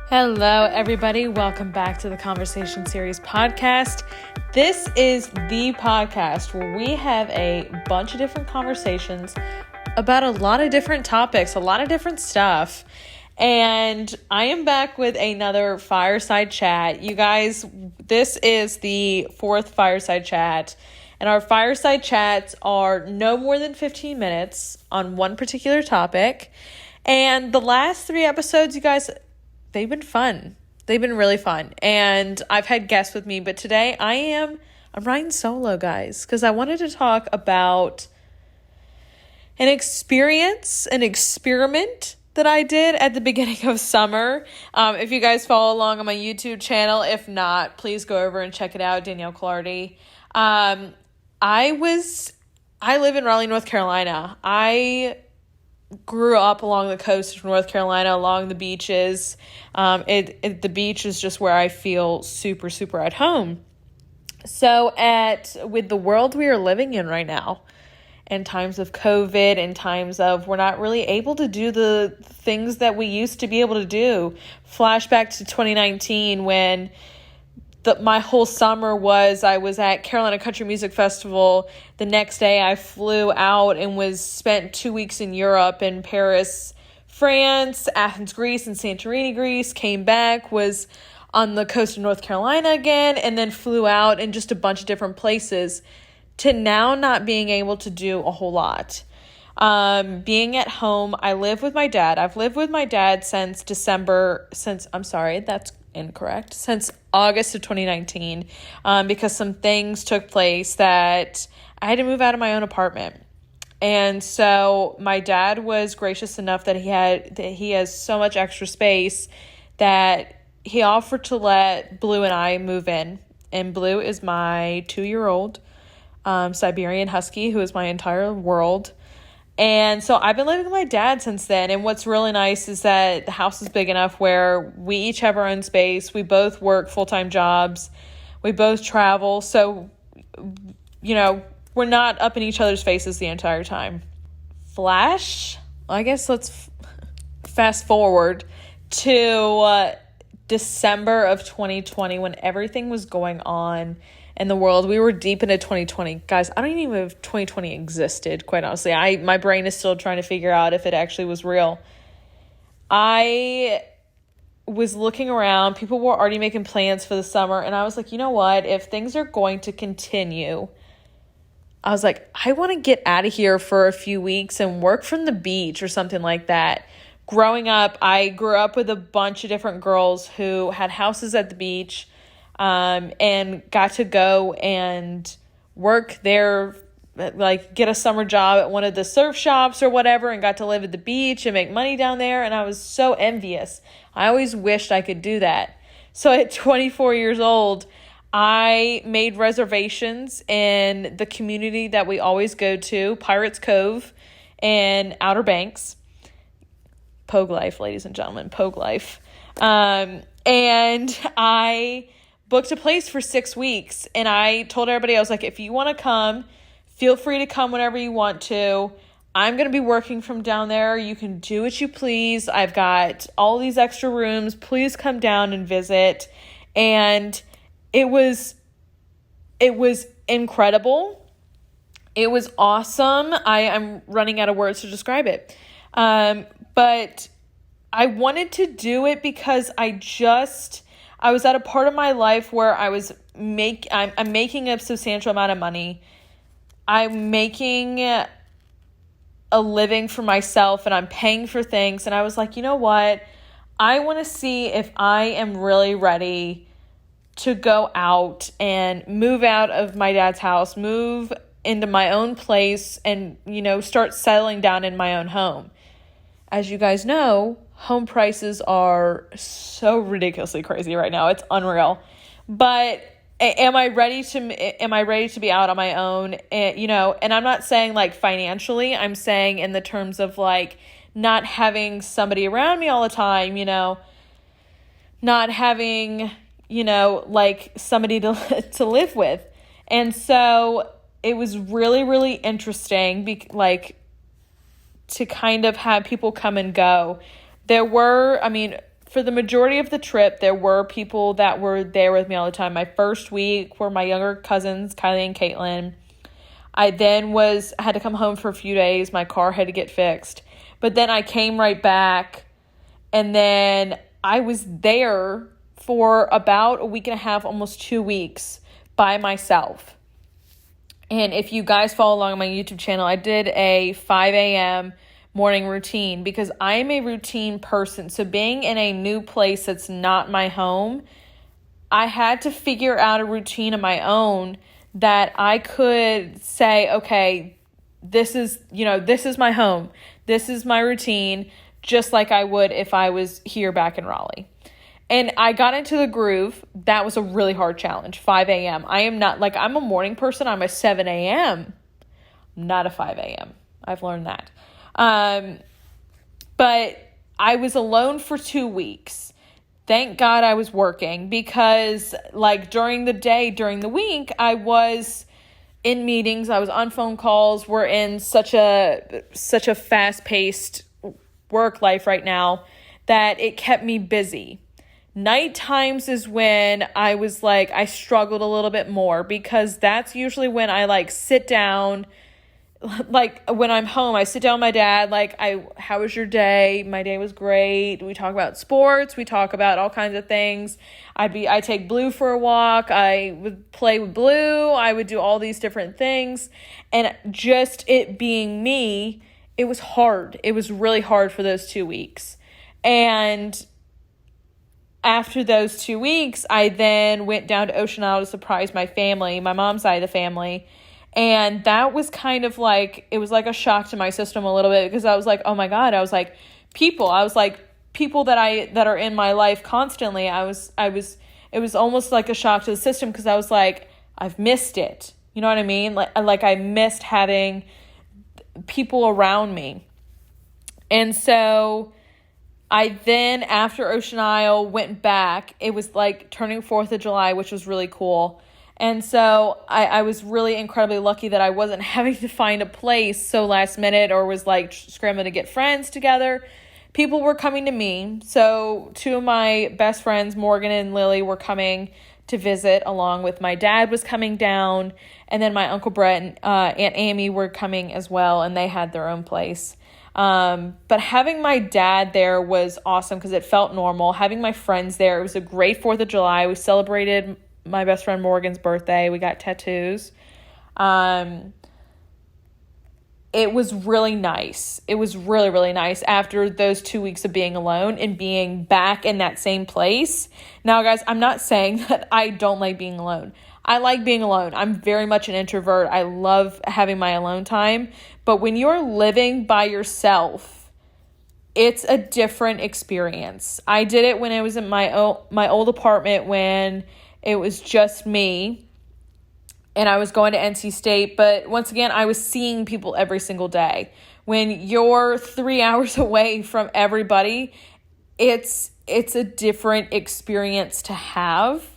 Hello, everybody. Welcome back to the Conversation Series podcast. This is the podcast where we have a bunch of different conversations about a lot of different topics, a lot of different stuff. And I am back with another Fireside Chat. You guys, this is the fourth Fireside Chat. And our Fireside Chats are no more than 15 minutes on one particular topic. And the last three episodes, you guys, they've been fun. They've been really fun. And I've had guests with me, but today I'm riding solo, guys, because I wanted to talk about an experiment that I did at the beginning of summer. If you guys follow along on my YouTube channel, if not, please go over and check it out, Danielle Clardy. I live in Raleigh, North Carolina. I grew up along the coast of North Carolina, along the beaches. The beach is just where I feel super, super at home. So with the world we are living in right now, in times of COVID, in times of we're not really able to do the things that we used to be able to do. Flashback to 2019 when my whole summer I was at Carolina Country Music Festival. The next day I flew out and spent 2 weeks in Europe, in Paris, France, Athens, Greece, and Santorini, Greece. Came back, was on the coast of North Carolina again, and then flew out in just a bunch of different places, to now not being able to do a whole lot. Being at home, I live with my dad. I've lived with my dad since August of 2019, because some things took place that I had to move out of my own apartment. And so my dad was gracious enough that he has so much extra space that he offered to let Blue and I move in. And Blue is my 2-year-old Siberian Husky, who is my entire world. And so I've been living with my dad since then. And what's really nice is that the house is big enough where we each have our own space. We both work full-time jobs. We both travel. So, we're not up in each other's faces the entire time. Let's fast forward to December of 2020, when everything was going on in the world. We were deep into 2020. Guys, I don't even know if 2020 existed, quite honestly. My brain is still trying to figure out if it actually was real. I was looking around. People were already making plans for the summer. And I was like, you know what? If things are going to continue, I was like, I want to get out of here for a few weeks and work from the beach or something like that. Growing up, I grew up with a bunch of different girls who had houses at the beach, and got to go and work there, like get a summer job at one of the surf shops or whatever, and got to live at the beach and make money down there. And I was so envious. I always wished I could do that. So at 24 years old, I made reservations in the community that we always go to, Pirates Cove in Outer Banks. Pogue life, ladies and gentlemen, Pogue life. And I booked a place for 6 weeks, and I told everybody, I was like, if you want to come, feel free to come whenever you want to. I'm going to be working from down there. You can do what you please. I've got all these extra rooms. Please come down and visit. And it was incredible. It was awesome. I'm running out of words to describe it. But I wanted to do it because I was at a part of my life where I'm making a substantial amount of money. I'm making a living for myself, and I'm paying for things. And I was like, you know what? I want to see if I am really ready to go out and move out of my dad's house, move into my own place, and, start settling down in my own home. As you guys know, home prices are so ridiculously crazy right now. It's unreal. But am I ready to be out on my own? And I'm not saying like financially, I'm saying in the terms of like not having somebody around me all the time, not having, like somebody to live with. And so it was really, really interesting, to kind of have people come and go. There were, for the majority of the trip, there were people that were there with me all the time. My first week were my younger cousins, Kylie and Caitlin. I then had to come home for a few days. My car had to get fixed. But then I came right back, and then I was there for about a week and a half, almost 2 weeks by myself. And if you guys follow along on my YouTube channel, I did a 5 a.m. morning routine because I am a routine person. So being in a new place that's not my home, I had to figure out a routine of my own that I could say, okay, this is my home. This is my routine, just like I would if I was here back in Raleigh. And I got into the groove. That was a really hard challenge, 5 a.m. I am not, I'm a morning person. I'm a 7 a.m. Not a 5 a.m. I've learned that. But I was alone for 2 weeks. Thank God I was working because during the day, during the week, I was in meetings. I was on phone calls. We're in such a fast-paced work life right now that it kept me busy. Night times is when I was I struggled a little bit more because that's usually when I sit down. When I'm home, I sit down with my dad, how was your day? My day was great. We talk about sports. We talk about all kinds of things. I take Blue for a walk. I would play with Blue. I would do all these different things. And just it being me, it was hard. It was really hard for those 2 weeks. And after those 2 weeks, I then went down to Ocean Isle to surprise my family, my mom's side of the family. And that was kind of it was a shock to my system a little bit because I was oh my God, I was people that are in my life constantly. It was almost like a shock to the system because I was I've missed it. You know what I mean? I missed having people around me. And so I then, after Ocean Isle, went back. It was turning 4th of July, which was really cool. And so I was really incredibly lucky that I wasn't having to find a place so last minute or was scrambling to get friends together. People were coming to me. So 2 of my best friends, Morgan and Lily, were coming to visit along with my dad was coming down. And then my Uncle Brett and Aunt Amy were coming as well, and they had their own place. But having my dad there was awesome because it felt normal. Having my friends there, it was a great 4th of July. We celebrated my best friend Morgan's birthday. We got tattoos. It was really nice. It was really, really nice after those 2 weeks of being alone and being back in that same place. Now, guys, I'm not saying that I don't like being alone. I like being alone. I'm very much an introvert. I love having my alone time. But when you're living by yourself, it's a different experience. I did it when I was in my old apartment when it was just me and I was going to NC State. But once again, I was seeing people every single day. When you're 3 hours away from everybody, it's a different experience to have.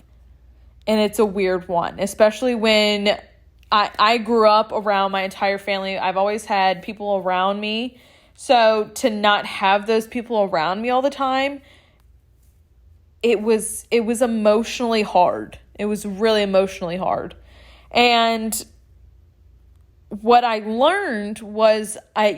And it's a weird one, especially when I grew up around my entire family. I've always had people around me. So to not have those people around me all the time, it was emotionally hard. It was really emotionally hard. And what I learned was I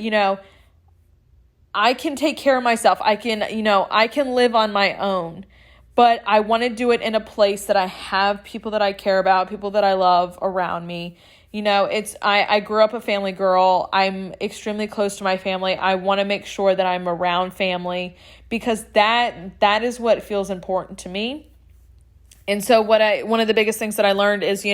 can take care of myself. I can live on my own. But I want to do it in a place that I have people that I care about, people that I love around me. I grew up a family girl. I'm extremely close to my family. I want to make sure that I'm around family because that is what feels important to me. And so one of the biggest things that I learned is,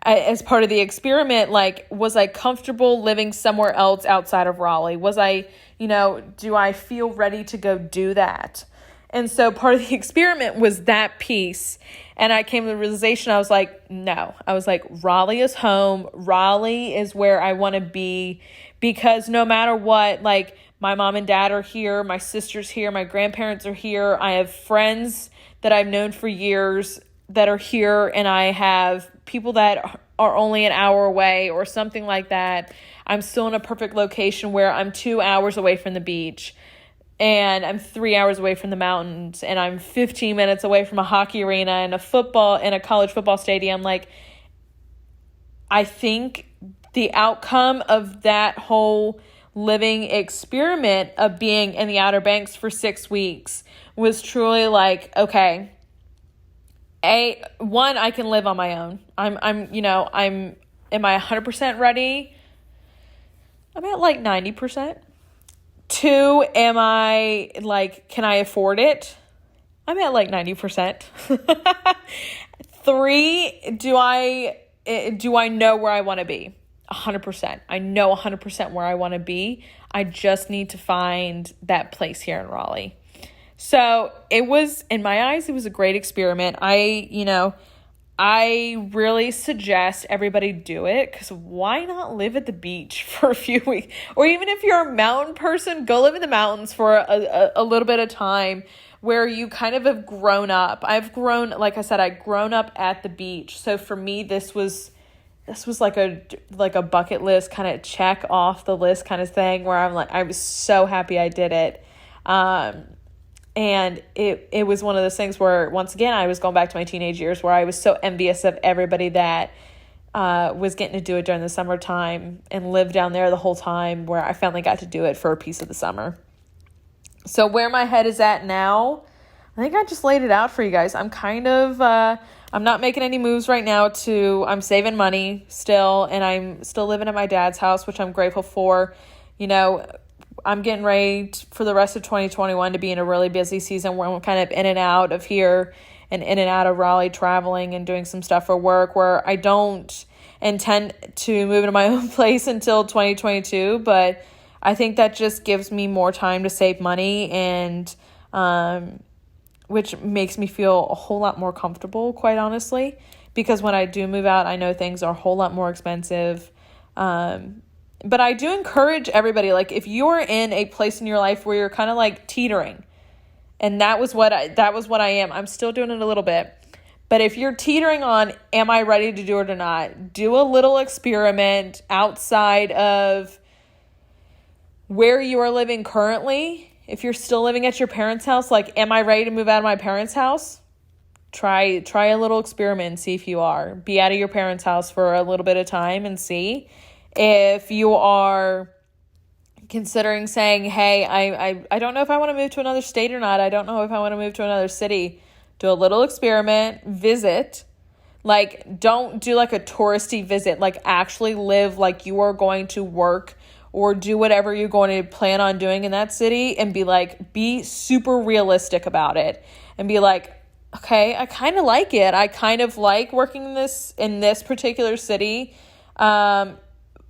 as part of the experiment, was I comfortable living somewhere else outside of Raleigh? Was I, do I feel ready to go do that? And so part of the experiment was that piece. And I came to the realization, I was no. I was Raleigh is home. Raleigh is where I want to be because no matter what, my mom and dad are here. My sister's here. My grandparents are here. I have friends that I've known for years that are here. And I have people that are only an hour away or something like that. I'm still in a perfect location where I'm 2 hours away from the beach. and I'm 3 hours away from the mountains, and I'm 15 minutes away from a hockey arena and a college football stadium. Like, I think the outcome of that whole living experiment of being in the Outer Banks for 6 weeks was truly like, okay, I can live on my own. Am I 100% ready? I'm at like 90%. 2, am I like, can I afford it? I'm at like 90%. 3, do I know where I want to be? 100%. I know 100% where I want to be. I just need to find that place here in Raleigh. So it was, in my eyes, it was a great experiment. I really suggest everybody do it, because why not live at the beach for a few weeks? Or even if you're a mountain person, go live in the mountains for a little bit of time where you kind of have grown up. I've grown up at the beach. So for me, this was like a bucket list kind of check off the list kind of thing, where I'm like, I was so happy I did it. And it was one of those things where, once again, I was going back to my teenage years where I was so envious of everybody that was getting to do it during the summertime and live down there the whole time, where I finally got to do it for a piece of the summer. So where my head is at now, I think I just laid it out for you guys. I'm I'm not making any moves right now I'm saving money still, and I'm still living at my dad's house, which I'm grateful for. I'm getting ready for the rest of 2021 to be in a really busy season where I'm kind of in and out of here and in and out of Raleigh, traveling and doing some stuff for work, where I don't intend to move into my own place until 2022. But I think that just gives me more time to save money, and which makes me feel a whole lot more comfortable, quite honestly, because when I do move out, I know things are a whole lot more expensive. But I do encourage everybody, like, if you're in a place in your life where you're kind of like teetering, and that was what I am. I'm still doing it a little bit. But if you're teetering on, am I ready to do it or not? Do a little experiment outside of where you are living currently. If you're still living at your parents' house, like, am I ready to move out of my parents' house? Try a little experiment and see if you are. Be out of your parents' house for a little bit of time and see. If you are considering saying, hey, I don't know if I want to move to another state or not. I don't know if I want to move to another city. Do a little experiment, visit. Like, don't do like a touristy visit. Like, actually live like you are going to work or do whatever you're going to plan on doing in that city, and be super realistic about it and be like, okay, I kind of like it. I kind of like working in this particular city.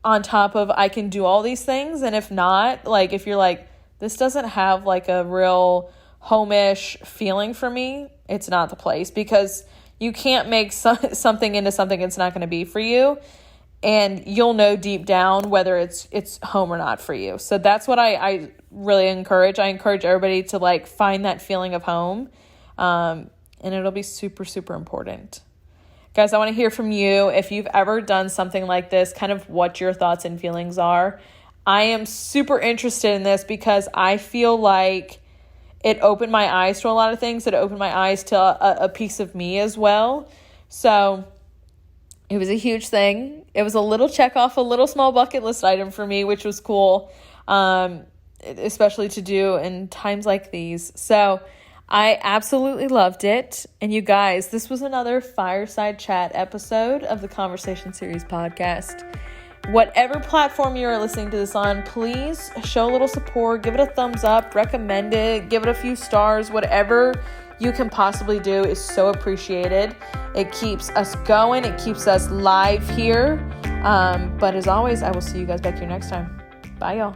On top of, I can do all these things. And if not, like, if you're like, this doesn't have like a real home-ish feeling for me, it's not the place, because you can't make something into something it's not going to be for you. And you'll know deep down whether it's home or not for you. So that's what I really encourage. I encourage everybody to like find that feeling of home. And it'll be super, super important. Guys, I want to hear from you if you've ever done something like this, kind of what your thoughts and feelings are. I am super interested in this because I feel like it opened my eyes to a lot of things. It opened my eyes to a piece of me as well. So it was a huge thing. It was a little check off, a little small bucket list item for me, which was cool, especially to do in times like these. So I absolutely loved it. And you guys, this was another Fireside Chat episode of the Conversation Series podcast. Whatever platform you're listening to this on, please show a little support, give it a thumbs up, recommend it, give it a few stars. Whatever you can possibly do is so appreciated. It keeps us going. It keeps us live here. But as always, I will see you guys back here next time. Bye, y'all.